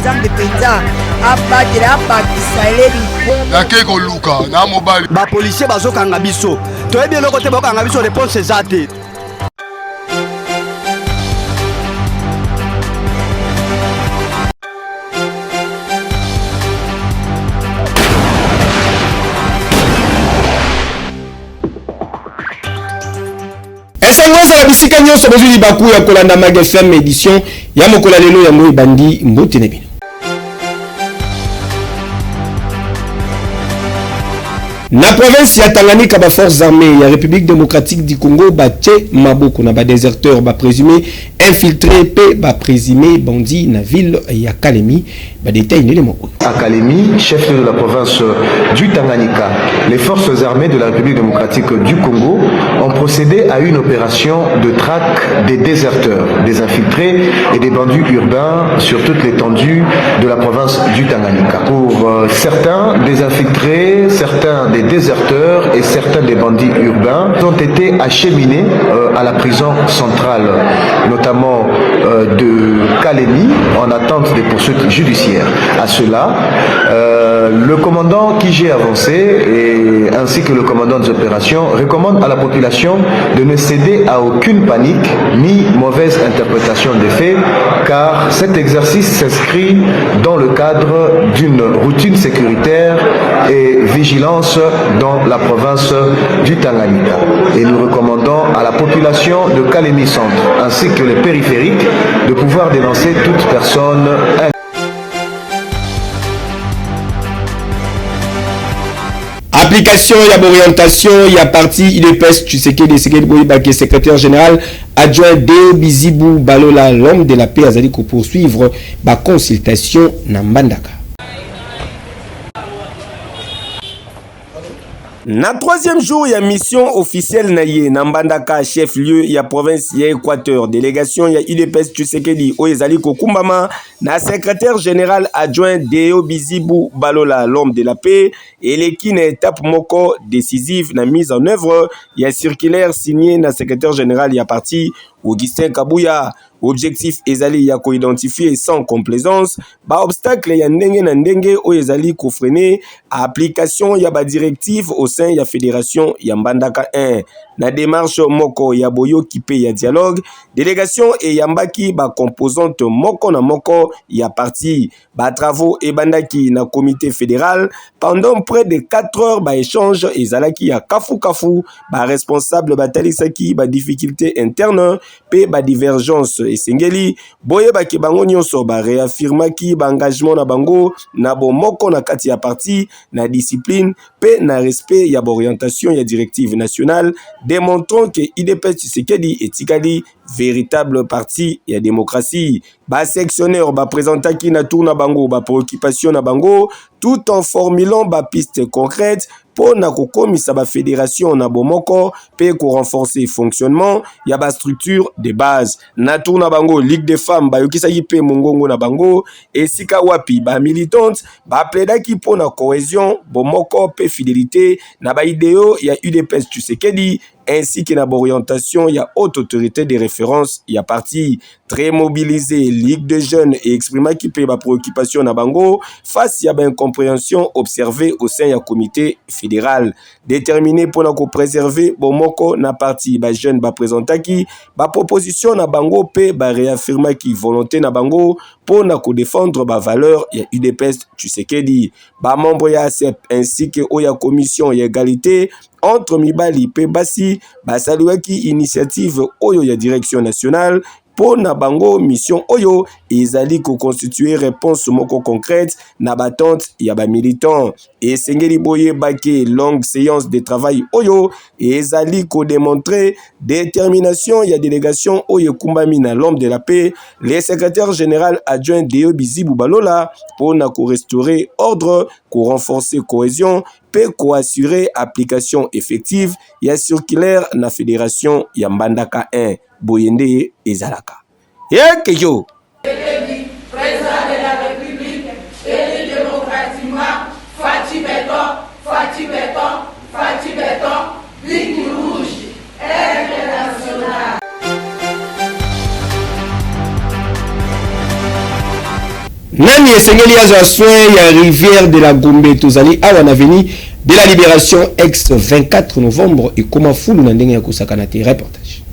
nzambe penza abatela abakisa elebi nake koluka na mobali bapolisier bazokanga biso toyebi eloko te bakokanga biso réponse eza te. esango la bisika nyonso bozwi baku ya kolanda Mag FM édition ya mokola lelo ya moyi bandi mbote na bino. Na province ya Tanganyika, ba forces armées ya République démocratique du Congo bache maboko na ba déserteurs ba présumé infiltré pe ba présumé bandit na ville ya Kalemi ba détail ne les mots. À Kalemi, chef de la province du Tanganyika, les forces armées de la République démocratique du Congo ont procédé à une opération de traque des déserteurs, des infiltrés et des bandits urbains sur toute l'étendue de la province du Tanganyika. Pour certains des infiltrés, certains des déserteurs et certains des bandits urbains ont été acheminés à la prison centrale, notamment de Kalemi, en attente des poursuites judiciaires. À cela, le commandant qui j'ai avancé et ainsi que le commandant des opérations recommandent à la population de ne céder à aucune panique ni mauvaise interprétation des faits, car cet exercice s'inscrit dans le cadre d'une routine sécuritaire et vigilance dans la province du Tanganyika. Et nous recommandons à la population de Kalemi Centre ainsi que les périphériques de pouvoir dénoncer toute personne. Application, il y a orientation, il y a parti, il est peste, tu sais qu'il est secrétaire général adjoint de Bizibou Balola, l'homme de la paix, a dit qu'on poursuivre la consultation dans Mbandaka. Na troisième jour, il y a mission officielle na Mbandaka, chef-lieu, il y a province, il y a Équateur, délégation, il y a IDPS Tshisekedi, Oyezali Kokumbama, na secrétaire général adjoint Deo Bizibou Balola, l'homme de la paix, et l'équipe étape moko décisive na mise en œuvre, il y a circulaire signé na secrétaire général, il y a parti Augustin Kabouya. Objectif ezali ya ko identifier sans complaisance ba obstacle ya ndenge na ndenge o ezali ko freiner application ya ba directive au sein ya fédération ya Mbandaka 1 na démarche moko ya boyo kipe ya dialogue délégation et yambaki ba composante moko na moko ya parti ba travaux et bandaki na comité fédéral pendant près de 4 heures ba échange ezalaki ya kafu ba responsable batalisaki ba difficulté interne pe ba divergence Esengeli boye ba kibango nyonso ba réaffirmaki ba engagement na bango na bomoko na kati ya parti na discipline pe na respect ya orientation ya directive nationale démontrant que IDPS Tshisekedi etikali véritable parti ya démocratie ba sectionnaire ba présentaki na tour na bango ba préoccupation na bango tout en formulant ba piste concrète pour na kokomisa ba fédération na bomoko pe ko renforcer fonctionnement ya ba structure de base na tour na bango ligue des femmes ba yokisaki pe mongongo na bango esika wapi ba militante ba plaidaki pour na cohésion bomoko pe fidélité na ba idéo ya UDPS Tshisekedi ainsi que la orientation, il y a haute autorité de référence, il y a parti très mobilisé, ligue de jeunes et exprimant qui peut ma préoccupation na bango face à une incompréhension observée au sein du comité fédéral déterminé pour nous préserver bomoko na parti ba jeune ba présentaki ba proposition na bango pe ba réaffirmer qui volonté na bango pour na ko défendre ba valeur ya UDPS Tshisekedi ba membre ya ACEP ainsi que oya commission ya égalité entre Mibali pe Basi basaluaki initiative oyo ya direction nationale pour na bango mission oyo ezali ko constituer réponse moko concrète na batante ya ba militant et sengeli boye bake longue séance de travail oyo ezali ko démontrer détermination ya délégation oyo kumbami na l'homme de la paix les secrétaires général adjoint Deo Bizibou Balola pour na ko restaurer ordre ko renforcer cohésion peut assurer application effective ya circulaire na fédération ya Mbandaka 1 Boyende ezalaka. Yekeyo président de la République élu démocratiquement Fati Béton, ligne rouge internationale. Nani esengeli azwa soin ya rivière de la Gombe tozali awa na avenue de la Libération ex 24 novembre et koma fulu na ndenge ya kosakana te. Reportage.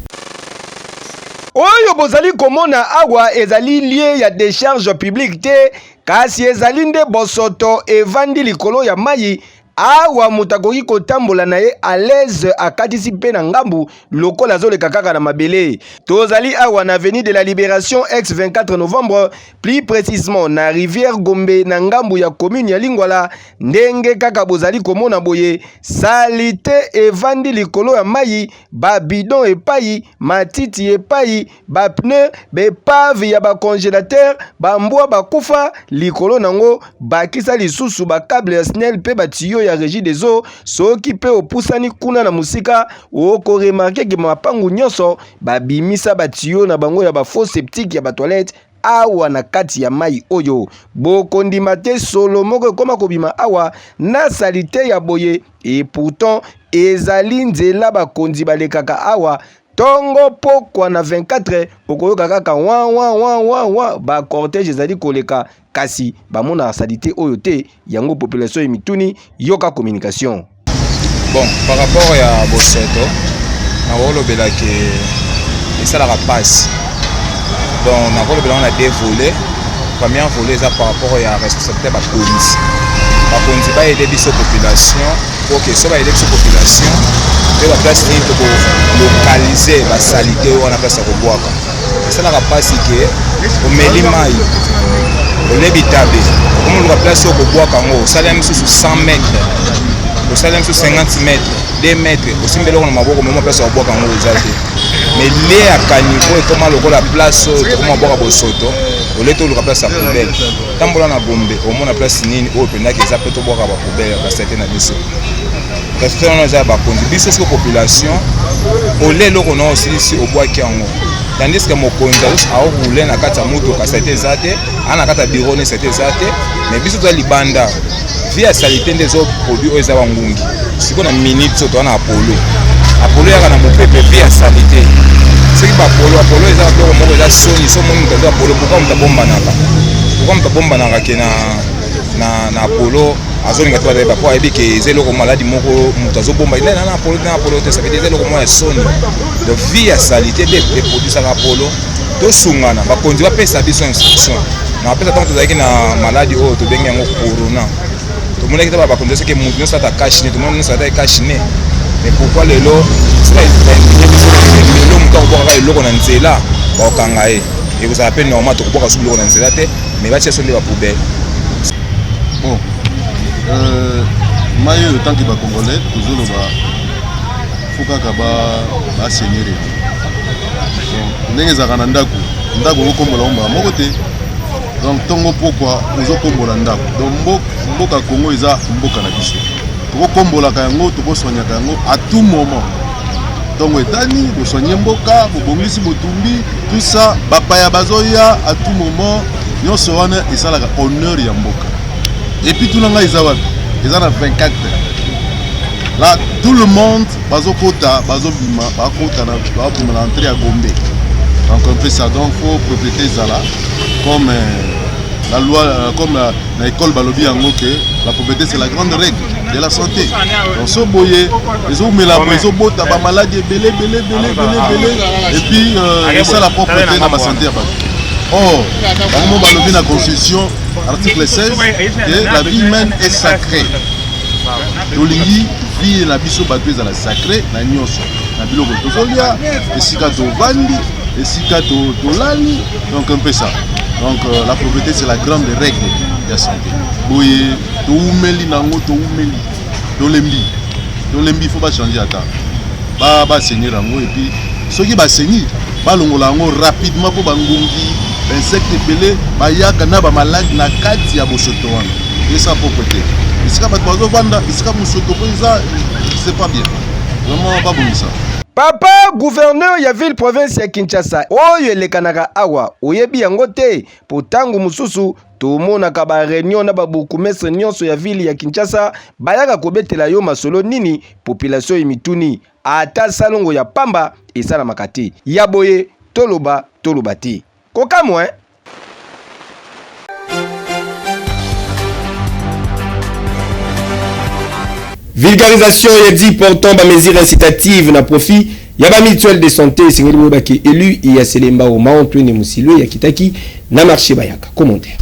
Oyo bozali komona awa ezali lié ya décharge publique te kasi ezali nde bosoto evandi likolo ya mayi awa mutakoki kotambola na ye à l'aise akatisi pe na ngambu lokola zoleka kaka na mabele. Tozali awa na avenue de la Libération ex 24 novembre, plus précisément na rivière Gombe na ngambu ya commune ya Lingwala. Ndenge kaka bozali komona boye salite evandi likolo ya mayi, ba bidon epai, matiti epai, ba pneu, be pave ya ba congélateur, ba mbwa bakufa likolo nango, bakisa lisusu ba câble ya SNEL pe ba tiyo ya régie des eaux soki pe opusani kuna na musika oko remarquer ke mapangu nyonso babimisa batiyo na bango ya ba faux septique ya ba toilette awa na kati ya mai oyo bokondima te solo moko koma kobima awa na salite ya boye et pourtant ezali nzela bakondi balekaka awa tongo pokwa na 24 okoyoka kaka wa ba cortège ezali koleka kasi bamona salite oyo te yango population emituni yoka communication. Bon, par rapport à Bosoto, na ça la passe. Donc on a deux volets. Premier volet c'est par rapport à la responsabilité de la police. La police va aider la population pour que soit aider la population de la place pour localiser la saleté on a place à Boaka. Ça la passe que au Melimaï au Lebitabe comme on la place au Boaka ngo ça même sur 100 mètres. Au salem sur 50 mètres, 2 mètres, aussi mbele on maboko mais on place au Boaka ngo zate. Mais les à caniveau et comment le la place comment Boaka Bosoto au leto le place à poubelle. Tambola na bombe au moins la place nini au pena que ça peut to Boaka ba poubelle ba c'était na biso. Parce que on a ba contribution sur population au lelo on a aussi ici au Boaka ngo. Tandis que mon contact a roulé na kata moto ka c'était zate, ana kata bureau ne c'était zate, mais biso za libanda via salité des autres produits aux awangungi. Si on a minute sur ton Apollo ya na mopepe via salité. C'est que Apollo les a pour moi la Sony so mon de Apollo pourquoi on t'a bomba naka. Pourquoi on t'a bomba naka ke na Apollo azoni ngatoa ba kwa ebike zelo ko maladi moko mutazo bomba ile na Apollo te ça veut dire zelo ko moi Sony. De via salité des produits à Apollo to sungana ba konzi ba pesa biso instruction. Na pesa tant que na maladie o to benga ngo corona. Tout le monde qui va conduire que mon ça t'a caché, tout le monde ça t'a caché. Mais pourquoi le lot c'est le lot quand on va le lot on est là au Kangaé et vous avez peine normalement tout pour sur le lot on est là mais va chercher les poubelles. Bon maillot le temps qui va congolais toujours le va faut qu'à seigneur. Donc ndenge za kana ndako okombola omba moko te. Donc tongo pourquoi nous okombola ndako. Donc mboka Congo eza mboka na biso. Tokombola kango tokosonya kango à tout moment. Donc etani bosonya mboka bobongisi botumbi tout ça bapaya bazoya à tout moment nyonso wana esalaka honneur ya mboka. Et puis tout nanga eza wapi? Eza na 24. Là tout le monde bazokota bazobima bakota na babuma l'entrée à Gombe. Donc on fait ça donc faut propriété zala comme la loi comme l'école balobi yango que la propriété c'est la grande règle de la santé. Donc so boye les hommes la maison bota ba maladie belé et puis ça la propriété dans la santé ba. Oh, dans balobi na constitution article 16 que la vie humaine est sacrée. Tolingi vie na biso bato za la sacrée na nyonso. Na biloko tozolia esika to vandi esika to lali donc un peu ça. Donc la propriété c'est la grande règle de la santé. Boye to umeli nango to umeli to lembi faut pas changer attends. Ba saigner nango et puis ceux qui ba saigner ba longola nango rapidement pour bangungi insectes pelé ba yaka na ba malade na kati ya bosoto wana. Et ça propreté. Esika ba bazo vanda esika bosoto ça c'est pas bien. Vraiment pas bon ça. Papa gouverneur ya ville province ya Kinshasa oyo elekanaka awa oyebi yango te potangu mususu tomonaka ba réunion na ba bourgmestre nyonso ya ville ya Kinshasa bayaka kobetela yo masolo nini population emituni ata salongo ya pamba esala makati ya boye toloba te kokamwe vulgarisation ya dit portant ba mesures incitatives na profit ya ba mutuelle de santé singeli bobaki élu ya Selemba au Antoine Musilwe ya Kitaki na marché Bayaka. Commentaire.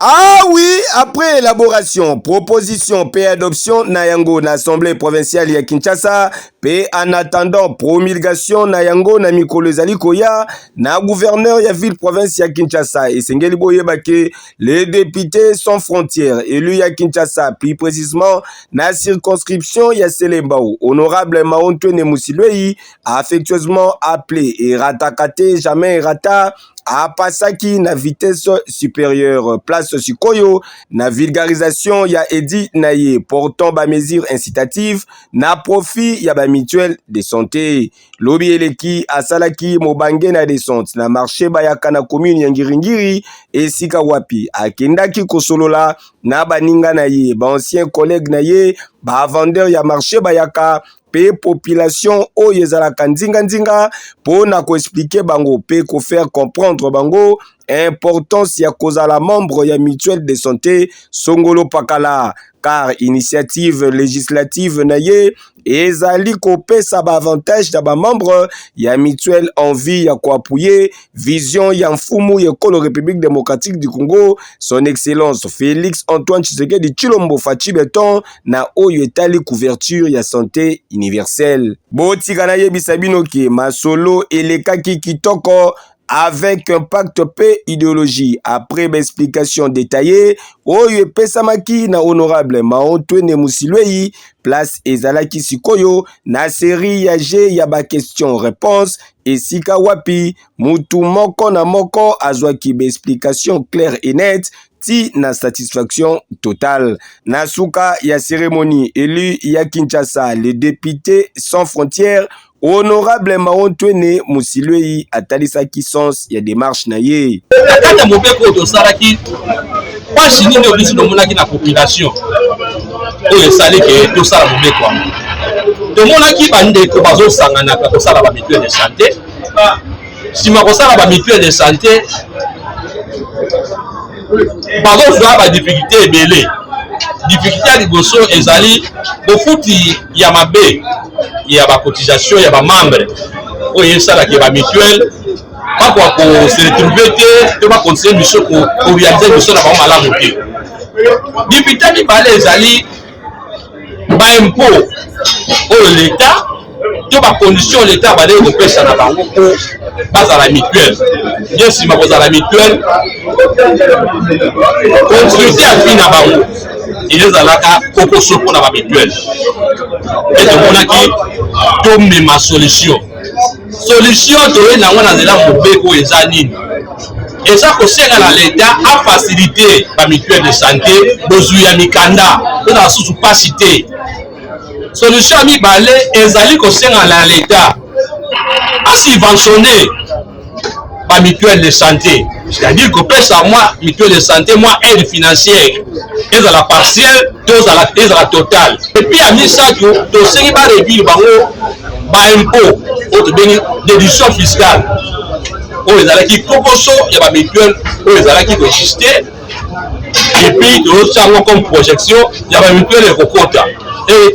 Ah oui, après élaboration, proposition, paix adoption, Nayango, na Assemblée provinciale ya Kinshasa, paix en attendant, promulgation, Nayango, na Mikolo Zalikoya, na gouverneur ya ville province ya Kinshasa, et Sengeli Boyebake, les députés sans frontières, élus ya Kinshasa, plus précisément, na circonscription ya Selembao, honorable Antoine Musilwe, affectueusement appelé, et ratakate, jamais rata, à Pasaki na vitesse supérieure place Sikoyo na vulgarisation ya Edi Naye portant ba mesures incitatives na profit ya ba mutuelle de santé lobi eleki asalaki mobange na descente na marché Bayaka na commune ya Ngiringiri esika wapi akendaki kosolola na baninga naye ba ancien collègue naye ba vendeur ya marché Bayaka pe population o yezalaka nzinga po na ko expliquer bango pe ko faire comprendre bango importance ya kozala membre ya mutuelle de santé Songolo Pakala car initiative législative naye ezali kopesa ba avantage da ba membre ya mutuelle envie ya koapuye vision ya mfumu ya Kolo République démocratique du Congo son excellence Félix Antoine Tshisekedi Tshilombo Fachi Beton na oyo etali couverture ya santé universelle botika na yebisa bino ke masolo elekaki kitoko avec un pacte paix idéologie après explication détaillée oyo epesamaki na honorable Antoine Musilwe place ezalaki sikoyo na série ya G ya ba question réponse esika wapi mutu moko na moko azwaki ba explication claire et nette ti na satisfaction totale na suka ya cérémonie élu ya Kinshasa les députés sans frontières honorable Antoine Musilwe atalisaki sens ya démarche na ye kata mobeko to saraki pasi nini obisi no monaki na population oyo esali ke to sala mobeko to monaki bande ko bazo sangana ka to sala ba mutuelle de santé sima ko sala ba mutuelle de santé bazo zwa ba difficulté ebele difficulté ya liboso ezali bofuti ya mabe ya ba cotisation ya ba membre oyo esalaki ba mutuelle bakwa ko se retrouver te to ba conseiller biso ko réaliser biso na ba malamu te député mibale ezali ba impôt oyo l'état to ba condition l'état ba leko pesa na bango ko bazala mutuelle bien sima kozala mutuelle consulter afi na bango ezalaka kokoso mpona ba mutuelle ete monaki tomema solution toye nango na nzela mobeko eza nini eza kosenga na l'état afacilité ba mutuelle de santé bozwi ya mikanda tozala susu pasi te solution ya mibale ezali kosenga na l'état asubventionne ba mutuelle de santé c'est-à-dire kopesa moi mutuelle de santé moi aide financière ezala partielle ezala totale et puis à misato tosengi ba réduire bango ba impôt oyo tobengi déduction fiscale oyo ezalaki kokoso ya ba mutuelle oyo ezalaki koexiste et puis tozotiango comme projection ya ba mutuelle ekokota et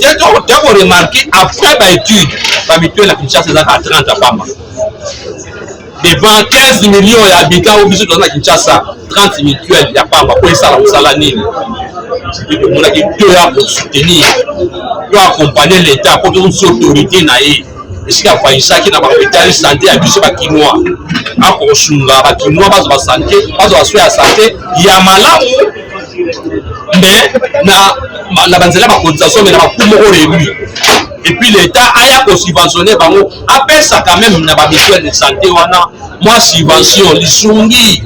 toko remarqué après ba étude ba mutuelle ya Kinshasa ezalaka 30 à pamba devant 15 millions d'habitants au biso na Kinshasa 30 mutuelles ya pamba po esala mosala nini on a dit deux ans pour soutenir pour accompagner l'état pour une autorité na ye esika faisaki na ba hôpital santé ya biso ba kinwa ako sunga ba kinwa bazo ba santé bazo ba soya santé ya malamu mais na banzela ba cotisation mais na ba kumo réduit et puis l'état aya ko subventionner bango apesa quand même na ba mutuelle de santé wana moi subvention lisungi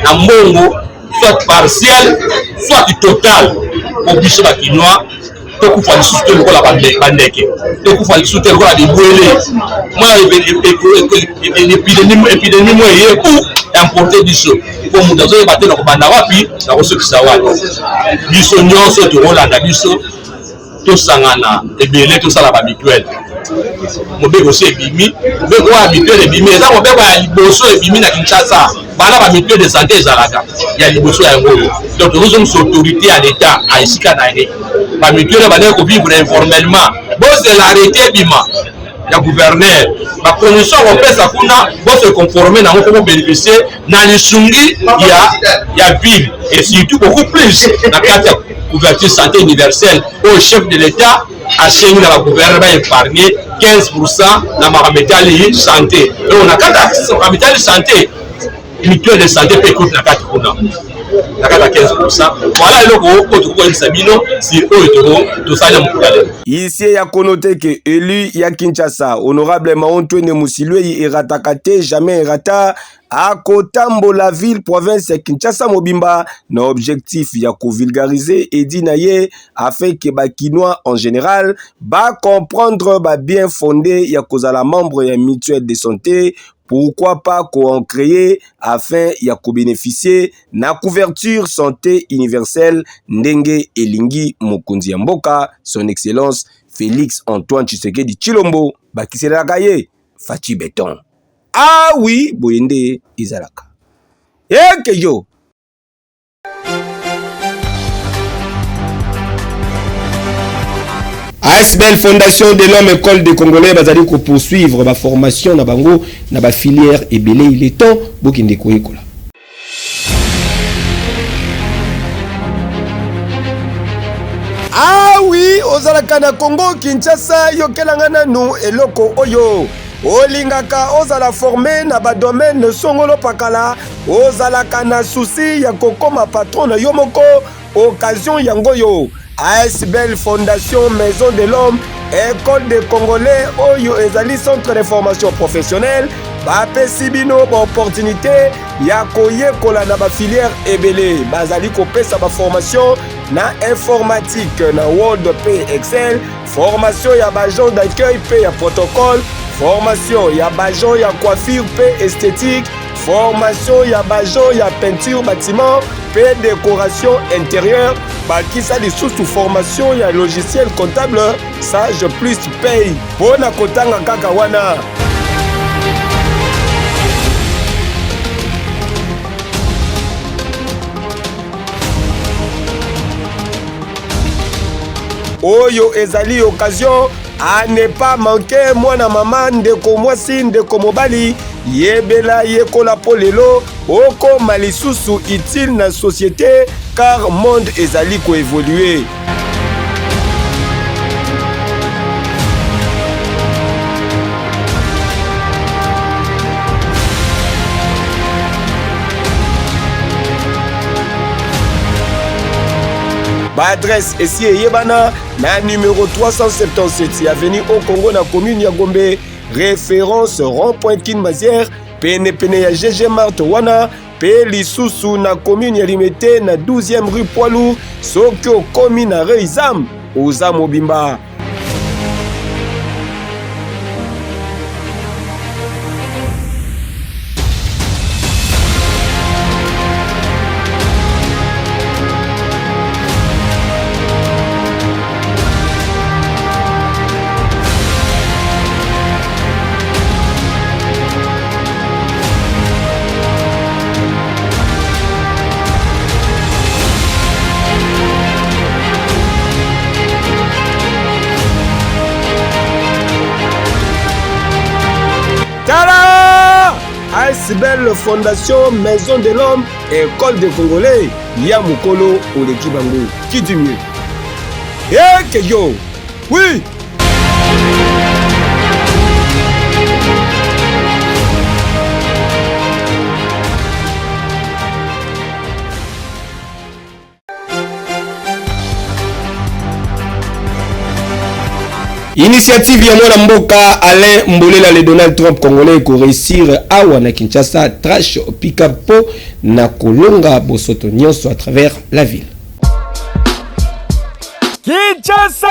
na mbongo soit partiel soit total pour biso ba kinwa to kufa lisusu te lokola bandeke to kufa lisusu te lokola dibwele moi épidémie mo eye pour importer biso po mutu azoyeba te na kobanda wapi na kosokisa wapi biso nyonso tokolanda biso tosangana ebele tosala ba mutuelle mobeko osi ebimi mobeko ya mutuelle ebimi eza mobeko ya liboso ebimi na Kinshasa bana ba mutuelle de santé ezalaka ya liboso ya yango donc tozozongisa autorité ya l'état a esika na ye bamituele bandeki kovivre informellement bozela arrêté bima ya gouverneur bacondition kopesa kuna bose conforme nango mpo bobénéficie na lisungi ya ville et surtout beaucoup plus na kati ya couverture santé universelle au chef de l'état asengi na bagouverneur baépargne 15% na makamitali santé donc na kati ya makamitali santé mutuelle de santé mpe ekuti na kati kuna na kati ya 15%. Voilà eloko oyo tokoyebisa bino si oyo tosali ya mokolo lelo. Ici ya konote ke élu ya Kinshasa honorable Maontwene Musilwei erataka te jamais erata akotambola ville province ya Kinshasa mobimba na objectif ya kovulgariser edi na ye afin que bakinois en général ba comprendre ba bien fondé ya kozala membre ya mutuelle de santé. Pourquoi pas qu'on crée afin ya ko bénéficier na couverture santé universelle ndenge elingi mokonzi ya mboka son excellence Félix Antoine Tshisekedi Tshilombo bakiselaka ye Fachi Béton. Ah oui, boyende izalaka. Eke yo. ASBL Fondation de l'Homme École des Congolais bazali ko poursuivre ba formation na bango na ba filière ebele il est temps bokinde koyekola. Ah oui, ozalaka na Congo Kinshasa yokelanga nanu eloko oyo. Olingaka ozala formé na ba domaine songolo pakala, ozalaka na souci ya kokoma patron na yo moko occasion yango yo. ASBL Fondation Maison de l'Homme École des Congolais oyo ezali centre de formation professionnelle bapesi bino ba opportunité ya koyekola na ba filière ebele bazali kopesa ba formation na informatique na Word P Excel, formation ya bagent d'accueil P ya protocole, formation ya bagent ya coiffure P esthétique, formation ya bagent ya peinture bâtiment P décoration intérieure, bakisa lisusu formation ya logiciel comptable Sage Plus Pay pona kotanga kaka wana. Oyo ezali occasion à ne pas manquer mwana mama ndeko mwasi ndeko mobali yebela yekola polelo oko malisusu utile na société car monde ezali ko évoluer. Adresse ici Yebana na numéro 377 avenue au Congo na commune ya Gombe, référence rond-point Kinmazière pene ya GG Mart wana pe lisusu na commune ya Limete na 12e rue Poilou sokyo komi na Reizam oza mobimba. ASBL Fondation Maison de l'Homme École des Congolais ya mukolo oleki bango qui dit mieux. Que yo oui. Initiative ya mwana mboka Alain Mbolela le Donald Trump congolais ko réussir awa na Kinshasa trash pick-up po na kolonga bosoto nyonso à travers la ville. Kinshasa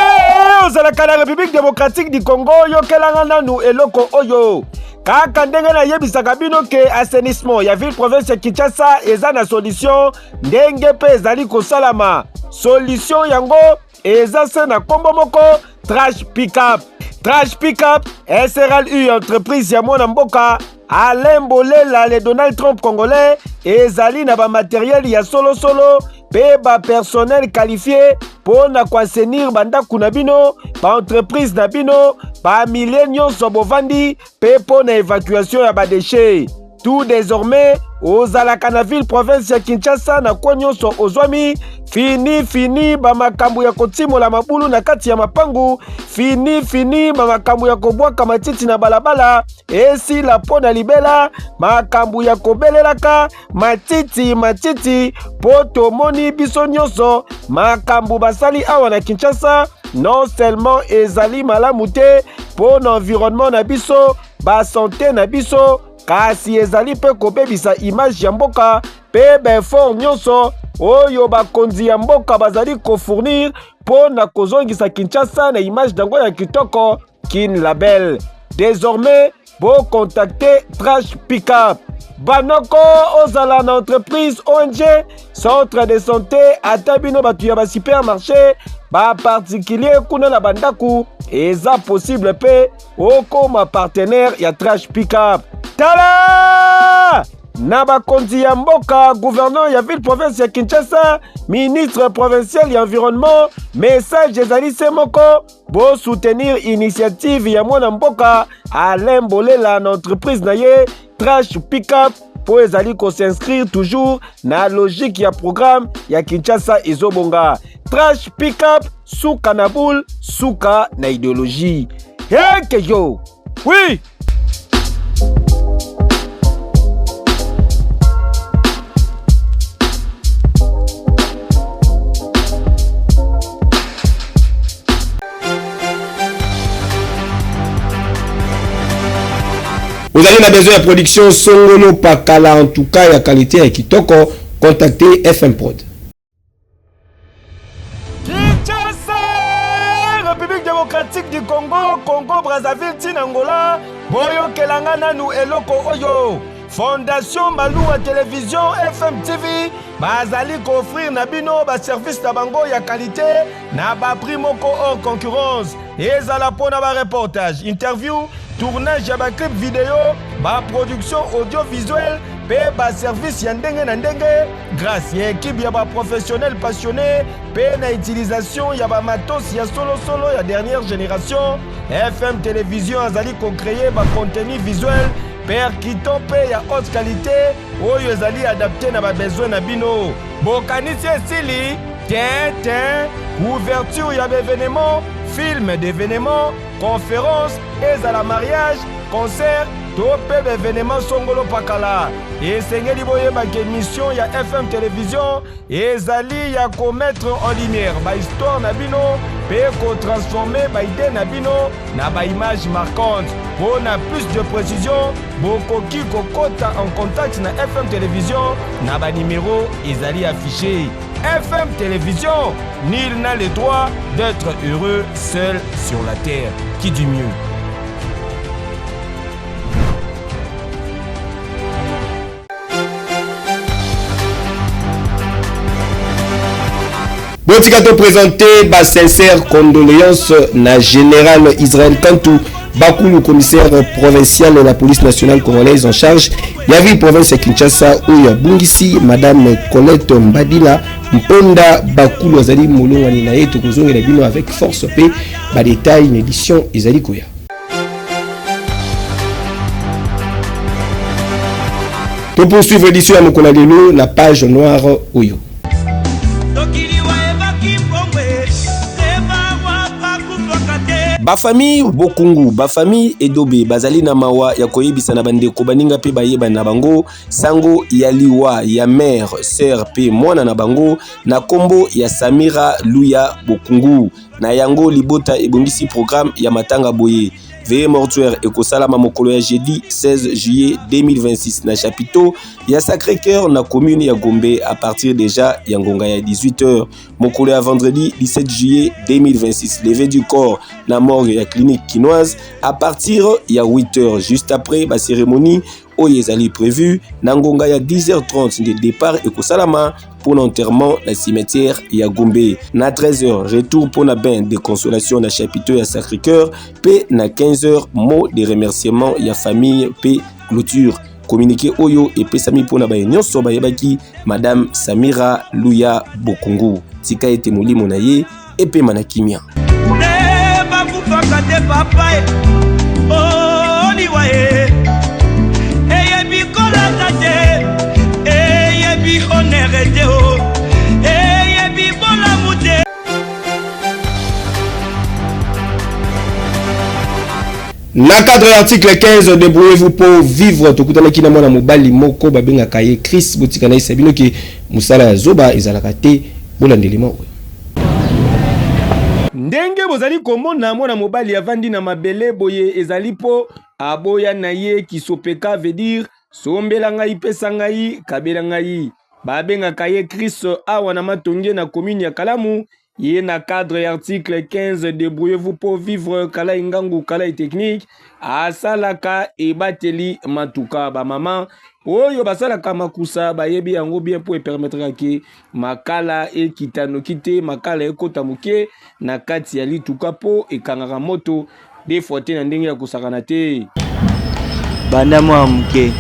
ozalaka na République démocratique du Congo yokelanga nanu eloko oyo kaka ndenge na yebisaka bino ke assainissement ya ville province ya Kinshasa eza na solution ndenge pe ezali kosalama solution yango eza se na kombo moko Trash Pickup. Trash Pickup SRL entreprise ya mwana mboka Alain Mbolela le Donald Trump congolais ezali na ba matériel ya solo pe ba personnel qualifié pona koasenir bandaku na bino, ba entreprise na bino, ba milliers nyonso bovandi pe pona évacuation ya ba déchets. Tout désormais ozalaka na ville province ya Kinshasa na kwa nyonso ozwami. Fini ba makambo ya kotimola mabulu na kati ya mapangu. Fini ba makambo ya kobwaka matiti na balabala. Esi la pona libela makambo ya kobelelaka matiti po tomoni biso nyonso makambo basali awa na Kinshasa. Non seulement ezali malamu te po na environnement na biso, ba santé na biso, kasi ezali pe kobebisa image ya mboka pe befort nyonso oyo bakonzi ya mboka bazali kofournir po na kozongisa Kinshasa na image dango ya kitoko Kin Label. Désormais, bo contacter Trash Pickup. Banoko ozala na entreprise ONG, centre de santé, atabino batu ya ba supermarché, ba particulier kuna na bandaku, eza possible pe okoma partenaire ya Trash Pickup. Tala! Na bakonzi ya mboka, gouverneur ya ville province ya Kinshasa, ministre provincial ya environnement, message ezali se moko, bo soutenir initiative ya mwana mboka Alain Bolela na entreprise na ye Trash Pickup po ezali ko s'inscrire toujours na logique ya programme ya Kinshasa ezobonga. Trash Pickup, suka na boule, suka na idéologie. Heke yo! Oui! Vous avez besoin de production Songolo Pakala, en tout cas, il y a qualité et kitoko, contactez FM Prod. République démocratique du Congo, Congo Brazzaville, Tinangola, Boyo Kelangana nous eloko oyo. Fondation Malou à télévision FM TV, bazali offrir nabino ba service na bango ya qualité na ba prix moko hors concurrence. Ezala pona ba reportage, interview, tournage ya ba clip vidéo, ba production audiovisuelle, pe ba service ya ndenge na ndenge, grâce ya équipe ya ba professionnel passionné, pe na utilisation ya ba matos ya solo ya dernière génération. FM télévision azali ko créer ba contenu visuel percutant pe ya haute qualité oyo ezali adapté na ba besoin na bino. Bokanisi esili ouverture ya événement, film d'événement, conférence, ezala mariage, concert, tope d'événement Songolo Pakala. Esengeli boyeba ke mission ya FM télévision ezali ya ko mettre en lumière ba histoire na bino pe ko transformer ba idée na bino na ba image marquante. Pour na plus de précision, bokoki kokota en contact na FM télévision na ba numéro ezali affiché. FM télévision, nul n'a le droit d'être heureux seul sur la terre. Qui dit mieux? Botikato présenté ba sincère condoléances na général Israël Kantou, Bakou le commissaire provincial de la police nationale congolaise en charge ya ville province ya Kinshasa oyo bungisi madame Colette Mbadila Mponda Bakou azali molongani na yetu kozongela bino avec force pe ba détail une édition ezali koya. Pour poursuivre l'édition à Mokola Lelo, la page noire oyo. Bafami Bokungu, Bafami Edobe, Bazali na mawa ya koyebisa na bandeko baninga pe bayeba na bango, sango ya liwa ya mère, sœur pe mwana na bango, na kombo ya Samira Luya Bokungu, na yango libota ebongisi programme ya matanga boye. Veillée mortuaire et Kosalama mokolo ya jeudi 16 juillet 2026 na chapiteau ya Sacré-Cœur na commune ya Gombe à partir déjà ya ngonga ya 18h. Mokolo ya vendredi 17 juillet 2026 levé du corps na morgue ya clinique quinoise à partir ya 8h juste après la cérémonie oyezali prévu na ngonga ya 10h30 de départ et Kosalama pour l'enterrement na cimetière ya Gombe. Na 13h retour pour la bain de consolation na chapiteau ya Sacré-Cœur pe na 15h mot de remerciement ya famille pe clôture communiqué oyo epesami mpona baye nyonso bayebaki Madame Samira Luya Bokungu. Tika ete molimo na ye epema na kimia. Na cadre article 15, débrouillez-vous pour vivre. Tokutana kina mwana mobali moko babenga kaye Chris botika na isabino ke musala ya zoba ezalaka te bolandelema oyo. Ndenge bozali komona mwana mobali avandi na mabele boye ezali po aboya na ye kisopeka veut dire sombela ngai pesa ngai kabela ngai. Babenga kaye Chris awa na matonge na commune ya Kalamu. Yé na cadre article 15, débrouillez-vous pour vivre kala ingangu kala technique asalaka ebateli matuka ba maman oyo basalaka makusa bayebi yango bien pour permettre que makala ekitano kite makala ekota muke na kati ya lituka po ekangaka moto des fois te na ndenge ya kusakana te banda mwa muke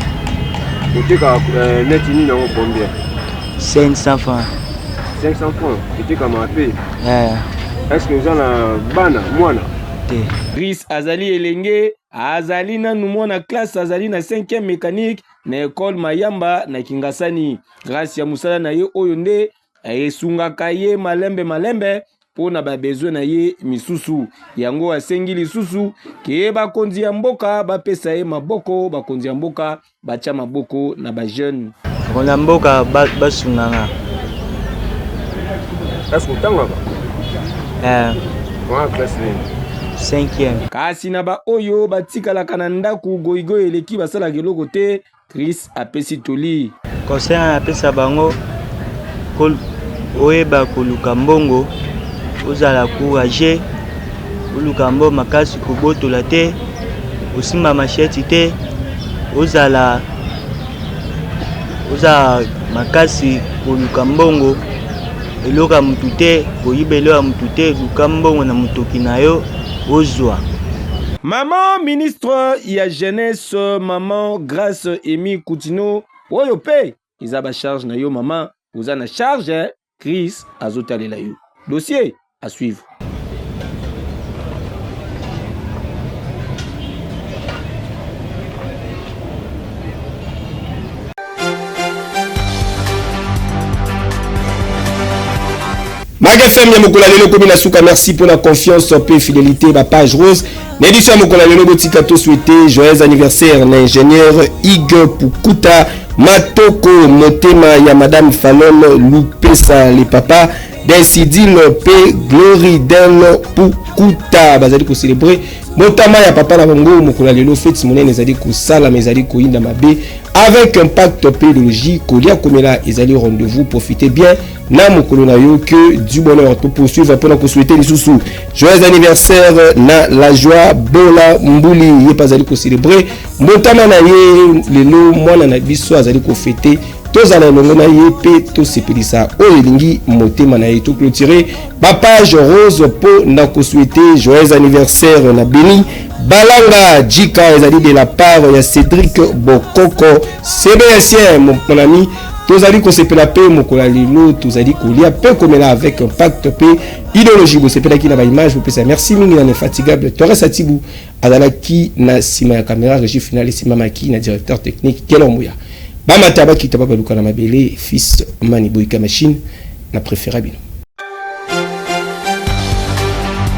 utika net ni na combien 500 francs 500 francs, c'était comme un peu. Est-ce que vous avez un bana, mwana? Chris Azali Elenge, Azali na numona classe Azali na 5e mécanique, na école Mayamba na Kingasani. Grâce ya musala na ye oyonde, esungaka ye malembe, po na ba besoin na ye misusu. Yango asengi lisusu, ke ba konzi ya mboka, ba pesa ye maboko, ba konzi ya mboka, ba tia maboko na ba jeune. Konza mboka ba sunganga. Est-ce que vous avez classe 5e. Kasi na ba oyo batikala kananda ku goigo eleki basala geloko te Chris apesi toli. Conseil na pesa bango kol oyeba koluka mbongo ozala courage koluka mbongo makasi kobotola te osimba macheti te ozala makasi koluka mbongo eloka mutu te koyibelo ya mutu te luka mbongo na mutoki na yo ozwa. Maman ministre ya jeunesse maman Grâce Emi Koutino oyo pe izaba charge na yo maman oza na charge Chris azotalela yo. Dossier à suivre. Magafem ya mokola lelo komi na suka, merci pour la confiance et fidélité ba page rose. N'édition mokola lelo botika to souhaiter joyeux anniversaire na ingénieur Ig Pukuta Matoko motema ya madame Falon Lupesa les papas d'Insidil P Glory Del Pukuta bazali ko célébrer motama ya papa na bongo mokola lelo fête monene ezali ko sala mezali ko inda mabe avec impact pédagogique kolia komela ezali rendez-vous profitez bien na mokolo na yo que du bonheur pour poursuivre pour nous souhaiter les sous joyeux anniversaire na la joie bola mbuli ye pas ali ko célébrer motama na ye lelo mwana na biso azali ko fêter tozala longo na ye pe to sepelisa o elingi motema na ye to clôturer ba page rose pour na ko souhaiter joyeux anniversaire na Beni Balanga Jika ezali de la part ya Cédric Bokoko CBSien mon ami tozali ko sepela pe mokola lelo tozali ko lia pe komela avec impact pe idéologie bo sepela ki na ba image bo pesa merci mingi na infatigable Torres Atibu azala ki na sima ya caméra régie finale sima maki na directeur technique Kelomouya Bama taba ki taba baluka na mabele fils Mani Boyka machine na préférable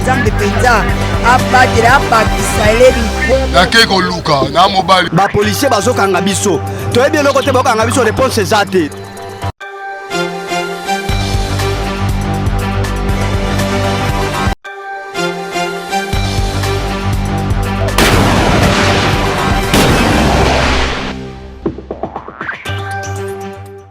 Zambe penza abatela bakisalebi nake koluka na mobali ba policier bazokanga biso toyebi eloko te bakanga biso réponse eza te